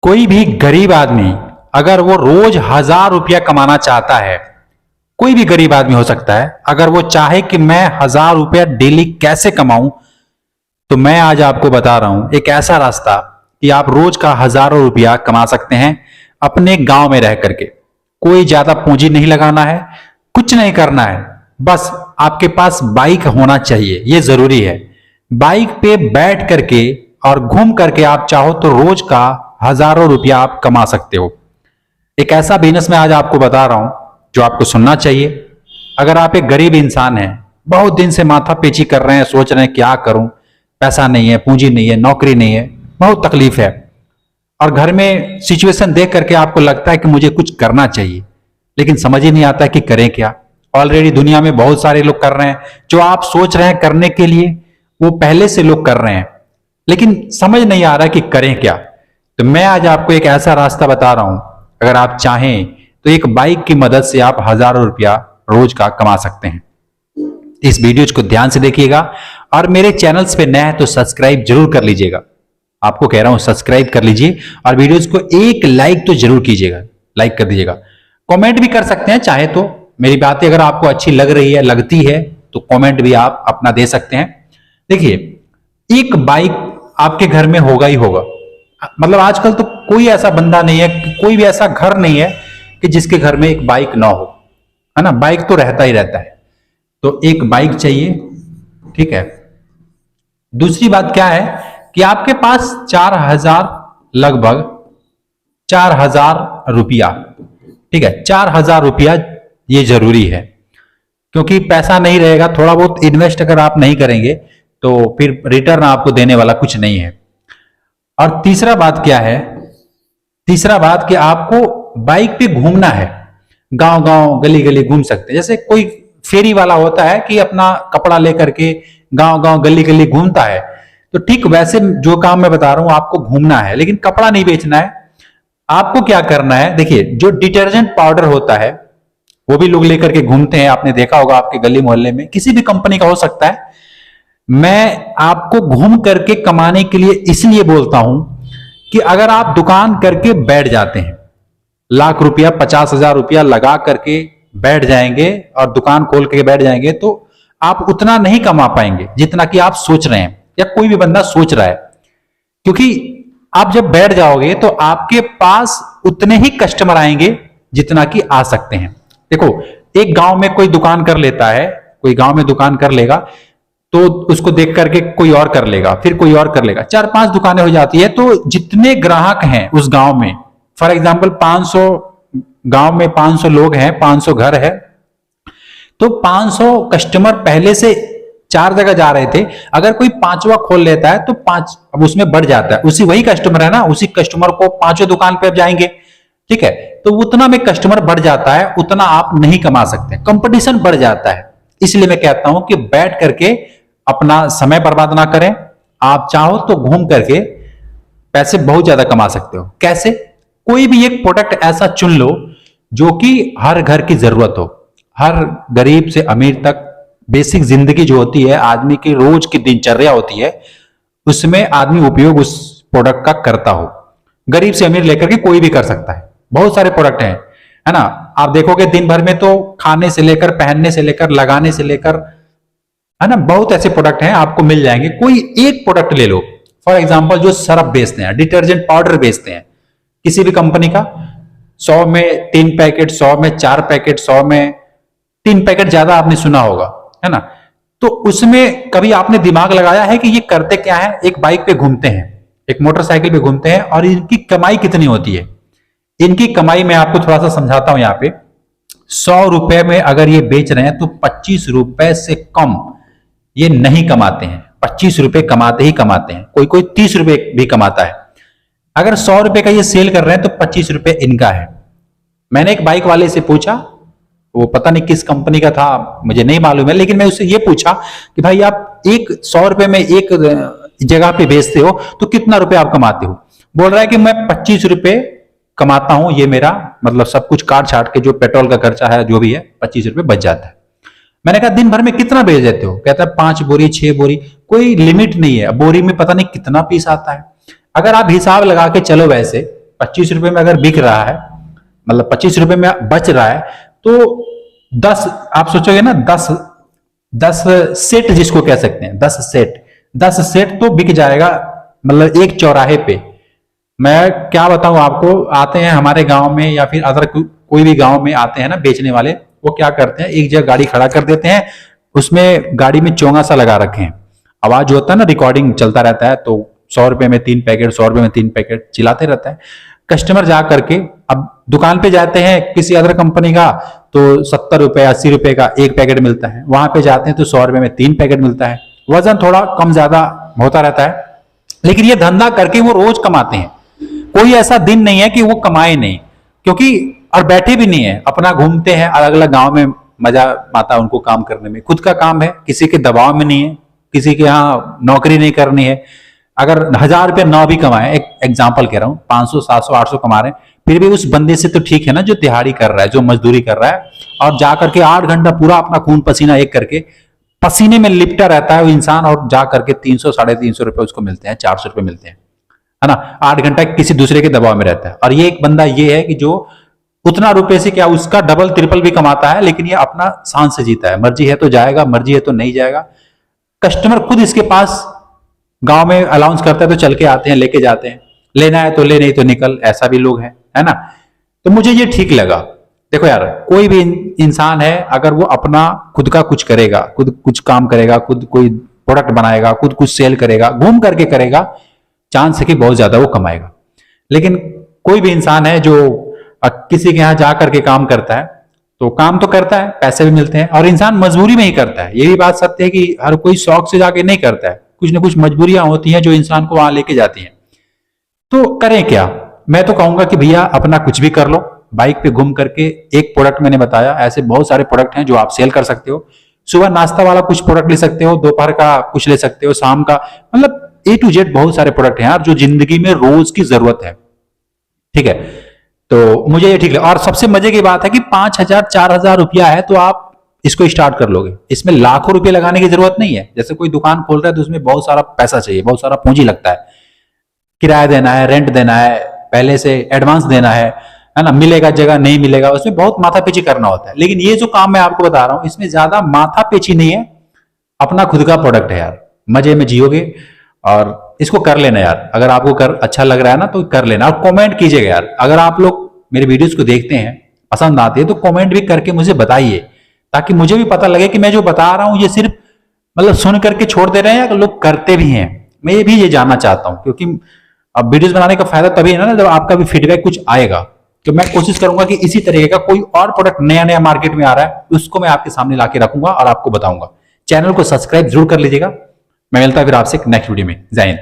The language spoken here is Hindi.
कोई भी गरीब आदमी अगर वो रोज 1,000 रुपया कमाना चाहता है, कोई भी गरीब आदमी हो सकता है, अगर वो चाहे कि मैं 1,000 रुपया डेली कैसे कमाऊं, तो मैं आज आपको बता रहा हूं एक ऐसा रास्ता कि आप रोज का हजारों रुपया कमा सकते हैं अपने गांव में रह करके। कोई ज्यादा पूंजी नहीं लगाना है, कुछ नहीं करना है, बस आपके पास बाइक होना चाहिए, ये जरूरी है। बाइक पे बैठ करके और घूम करके आप चाहो तो रोज का हजारों रुपया आप कमा सकते हो। एक ऐसा बिजनेस मैं आज आपको बता रहा हूं जो आपको सुनना चाहिए। अगर आप एक गरीब इंसान हैं, बहुत दिन से माथा पेची कर रहे हैं, सोच रहे हैं क्या करूं, पैसा नहीं है, पूंजी नहीं है, नौकरी नहीं है, बहुत तकलीफ है, और घर में सिचुएशन देख करके आपको लगता है कि मुझे कुछ करना चाहिए, लेकिन समझ ही नहीं आता है कि करें क्या। ऑलरेडी दुनिया में बहुत सारे लोग कर रहे हैं, जो आप सोच रहे हैं करने के लिए वो पहले से लोग कर रहे हैं, लेकिन समझ नहीं आ रहा कि करें क्या। तो मैं आज आपको एक ऐसा रास्ता बता रहा हूं, अगर आप चाहें तो एक बाइक की मदद से आप हजारों रुपया रोज का कमा सकते हैं। इस वीडियो को ध्यान से देखिएगा, और मेरे चैनल्स पे नए हैं तो सब्सक्राइब जरूर कर लीजिएगा। आपको कह रहा हूं सब्सक्राइब कर लीजिए, और वीडियोस को एक लाइक तो जरूर कीजिएगा, लाइक कर दीजिएगा। कमेंट भी कर सकते हैं चाहे तो, मेरी बातें अगर आपको अच्छी लग रही है, लगती है, तो कमेंट भी आप अपना दे सकते हैं। देखिए, एक बाइक आपके घर में होगा ही होगा, मतलब आजकल तो कोई ऐसा बंदा नहीं है, कोई भी ऐसा घर नहीं है कि जिसके घर में एक बाइक ना हो, है ना। बाइक तो रहता ही रहता है, तो एक बाइक चाहिए, ठीक है। दूसरी बात क्या है कि आपके पास 4,000, लगभग 4,000 रुपया, ठीक है, 4,000 रुपया ये जरूरी है, क्योंकि पैसा नहीं रहेगा, थोड़ा बहुत इन्वेस्ट अगर आप नहीं करेंगे तो फिर रिटर्न आपको देने वाला कुछ नहीं है। और तीसरा बात क्या है, तीसरा बात कि आपको बाइक पे घूमना है, गांव गांव गली गली घूम सकते हैं। जैसे कोई फेरी वाला होता है कि अपना कपड़ा लेकर के गांव गांव गली गली घूमता है, तो ठीक वैसे जो काम मैं बता रहा हूं आपको घूमना है, लेकिन कपड़ा नहीं बेचना है। आपको क्या करना है, देखिए, जो डिटर्जेंट पाउडर होता है वो भी लोग लेकर के घूमते हैं, आपने देखा होगा आपके गली मोहल्ले में, किसी भी कंपनी का हो सकता है। मैं आपको घूम करके कमाने के लिए इसलिए बोलता हूं कि अगर आप दुकान करके बैठ जाते हैं, लाख रुपया 50,000 रुपया लगा करके बैठ जाएंगे और दुकान खोल के बैठ जाएंगे, तो आप उतना नहीं कमा पाएंगे जितना कि आप सोच रहे हैं या कोई भी बंदा सोच रहा है। क्योंकि आप जब बैठ जाओगे तो आपके पास उतने ही कस्टमर आएंगे जितना कि आ सकते हैं। देखो, एक गांव में कोई दुकान कर लेता है, कोई गांव में दुकान कर लेगा तो उसको देख करके कोई और कर लेगा, फिर कोई और कर लेगा, 4-5 दुकानें हो जाती है, तो जितने ग्राहक हैं उस गांव में, फॉर एग्जांपल 500 गांव में 500 लोग हैं, 500 घर है, तो 500 कस्टमर पहले से 4 जगह जा रहे थे, अगर कोई 5वां खोल लेता है तो 5 अब उसमें बढ़ जाता है, उसी वही कस्टमर है ना, उसी कस्टमर को 5वें दुकान पे अब जाएंगे, ठीक है। तो उतना में कस्टमर बढ़ जाता है, उतना आप नहीं कमा सकते, कंपटीशन बढ़ जाता है। इसलिए मैं कहता हूं कि बैठ करके अपना समय बर्बाद ना करें, आप चाहो तो घूम करके पैसे बहुत ज्यादा कमा सकते हो। कैसे? कोई भी एक प्रोडक्ट ऐसा चुन लो जो कि हर घर की जरूरत हो, हर गरीब से अमीर तक बेसिक जिंदगी जो होती है, आदमी की रोज की दिनचर्या होती है, उसमें आदमी उपयोग उस प्रोडक्ट का करता हो। गरीब से अमीर लेकर के कोई भी कर सकता है, बहुत सारे प्रोडक्ट हैं, है ना। आप देखोगे दिन भर में तो खाने से लेकर, पहनने से लेकर, लगाने से लेकर, है ना, बहुत ऐसे प्रोडक्ट हैं आपको मिल जाएंगे। कोई एक प्रोडक्ट ले लो, फॉर एग्जांपल जो सर्फ बेचते हैं, डिटर्जेंट पाउडर बेचते हैं किसी भी कंपनी का, 100 में 3 पैकेट, 100 में 4 पैकेट, 100 में 3 पैकेट, ज्यादा आपने सुना होगा, है ना। तो उसमें कभी आपने दिमाग लगाया है कि ये करते क्या है? एक बाइक पे घूमते हैं, एक मोटरसाइकिल पे घूमते हैं, और इनकी कमाई कितनी होती है? इनकी कमाई मैं आपको थोड़ा सा समझाता हूं। यहाँ पे 100 रुपए में अगर ये बेच रहे हैं तो 25 रुपए से कम ये नहीं कमाते हैं। 25 रुपए कमाते ही कमाते हैं, कोई कोई 30 रुपए भी कमाता है। अगर 100 रुपए का ये सेल कर रहे हैं तो 25 रुपए इनका है। मैंने एक बाइक वाले से पूछा, वो पता नहीं किस कंपनी का था, मुझे नहीं मालूम है, लेकिन मैं उससे ये पूछा कि भाई आप एक 100 रुपए में एक जगह पे बेचते हो तो कितना रुपए आप कमाते हो? बोल रहा है कि मैं 25 रुपए कमाता हूं, ये मेरा मतलब सब कुछ काट छाट के जो पेट्रोल का खर्चा है जो भी है 25 रुपए बच जाता है। मैंने कहा दिन भर में कितना बेच देते हो? कहता है 5 बोरी, 6 बोरी, कोई लिमिट नहीं है, बोरी में पता नहीं कितना पीस आता है। अगर आप हिसाब लगा के चलो वैसे 25 रुपए में अगर बिक रहा है, मतलब 25 रुपए में बच रहा है, तो 10, आप सोचोगे ना, 10 सेट जिसको कह सकते हैं, 10 सेट तो बिक जाएगा, मतलब एक चौराहे पे। मैं क्या बताऊं आपको, आते हैं हमारे गांव में या फिर अदर कोई भी गांव में आते हैं ना बेचने वाले, वो क्या करते हैं, एक जगह गाड़ी खड़ा कर देते हैं, उसमें गाड़ी में चोंगा सा लगा रखे हैं, आवाज जो होता है ना, रिकॉर्डिंग चलता रहता है, तो 100 रुपए में 3 पैकेट, 100 रुपए में 3 पैकेट चिल्लाते रहता है। कस्टमर जा करके अब दुकान पे जाते हैं किसी अदर कंपनी का, तो 70 रुपए 80 रुपए का 1 पैकेट मिलता है, वहां पे जाते हैं तो 100 रुपए में 3 पैकेट मिलता है, वजन थोड़ा कम ज्यादा होता रहता है, लेकिन ये धंधा करके वो रोज कमाते हैं। कोई ऐसा दिन नहीं है कि वो कमाए नहीं, क्योंकि और बैठे भी नहीं है, अपना घूमते हैं अलग अलग गांव में, मजा आता है उनको काम करने में, खुद का काम है, किसी के दबाव में नहीं है, किसी के यहाँ नौकरी नहीं करनी है। अगर 1000 रुपया ना भी कमाए, एक एग्जाम्पल कह रहा हूँ, 500 700 800 कमा रहे हैं, फिर भी उस बंदे से तो ठीक है ना जो दिहाड़ी कर रहा है, जो मजदूरी कर रहा है, और जा करके 8 घंटा पूरा अपना खून पसीना एक करके पसीने में लिपटा रहता है वो इंसान, और जा करके 300 350 रुपए उसको मिलते हैं, 400 रुपए मिलते हैं, है ना। 8 घंटा किसी दूसरे के दबाव में रहता है। और ये एक बंदा ये है कि जो उतना रुपए से क्या उसका डबल ट्रिपल भी कमाता है, लेकिन ये अपना सांस से जीता है, मर्जी है तो जाएगा, मर्जी है तो नहीं जाएगा। कस्टमर खुद इसके पास गांव में अलाउंस करता है तो चल के आते हैं, लेके जाते हैं, लेना है तो ले, नहीं तो निकल, ऐसा भी लोग हैं, है ना। तो मुझे ये ठीक लगा। देखो यार, कोई भी इंसान है, अगर वो अपना खुद का कुछ करेगा, खुद कुछ काम करेगा, खुद कोई प्रोडक्ट बनाएगा, खुद कुछ सेल करेगा, घूम करके करेगा, चांस है कि बहुत ज्यादा वो कमाएगा। लेकिन कोई भी इंसान है जो किसी के यहाँ जा करके काम करता है, तो काम तो करता है, पैसे भी मिलते हैं, और इंसान मजबूरी में ही करता है। ये भी बात सत्य है कि हर कोई शौक से जाके नहीं करता है, कुछ ना कुछ मजबूरियां होती हैं जो इंसान को वहां लेके जाती हैं। तो करें क्या, मैं तो कहूंगा कि भैया अपना कुछ भी कर लो, बाइक पे घूम करके। एक प्रोडक्ट मैंने बताया, ऐसे बहुत सारे प्रोडक्ट हैं जो आप सेल कर सकते हो। सुबह नाश्ता वाला कुछ प्रोडक्ट ले सकते हो, दोपहर का कुछ ले सकते हो, शाम का, मतलब A to Z बहुत सारे प्रोडक्ट हैं यार जो जिंदगी में रोज की जरूरत है। ठीक है, तो मुझे ये ठीक लगा। और सबसे मजे की बात है कि 5000 4000 रुपया है तो आप इसको स्टार्ट कर लोगे, इसमें लाखों रुपए लगाने की जरूरत नहीं है। जैसे कोई दुकान खोल रहा है तो उसमें बहुत सारा पैसा चाहिए, बहुत सारा पूंजी लगता है, किराया देना है, रेंट देना है, पहले से एडवांस देना है ना, मिलेगा जगह नहीं मिलेगा, उसमें बहुत माथापेची करना होता है। लेकिन ये जो काम मैं आपको बता रहा हूं, इसमें ज्यादा माथापेची नहीं है, अपना खुद का प्रोडक्ट है यार, मजे में जियोगे। और इसको कर लेना यार, अगर आपको कर अच्छा लग रहा है ना तो कर लेना, और कमेंट कीजिएगा यार। अगर आप लोग मेरे वीडियोस को देखते हैं, पसंद आती है, तो कमेंट भी करके मुझे बताइए, ताकि मुझे भी पता लगे कि मैं जो बता रहा हूं ये सिर्फ मतलब सुन करके छोड़ दे रहे हैं या लोग करते भी हैं। मैं ये भी ये जानना चाहता हूं, क्योंकि अब वीडियोस बनाने का फायदा तभी है ना जब आपका भी फीडबैक कुछ आएगा। तो मैं कोशिश करूंगा कि इसी तरीके का कोई और प्रोडक्ट नया नया मार्केट में आ रहा है उसको मैं आपके सामने लाके रखूंगा और आपको बताऊंगा। चैनल को सब्सक्राइब जरूर कर लीजिएगा। मैं मिलता हूं फिर आपसे नेक्स्ट वीडियो में। जय हिंद।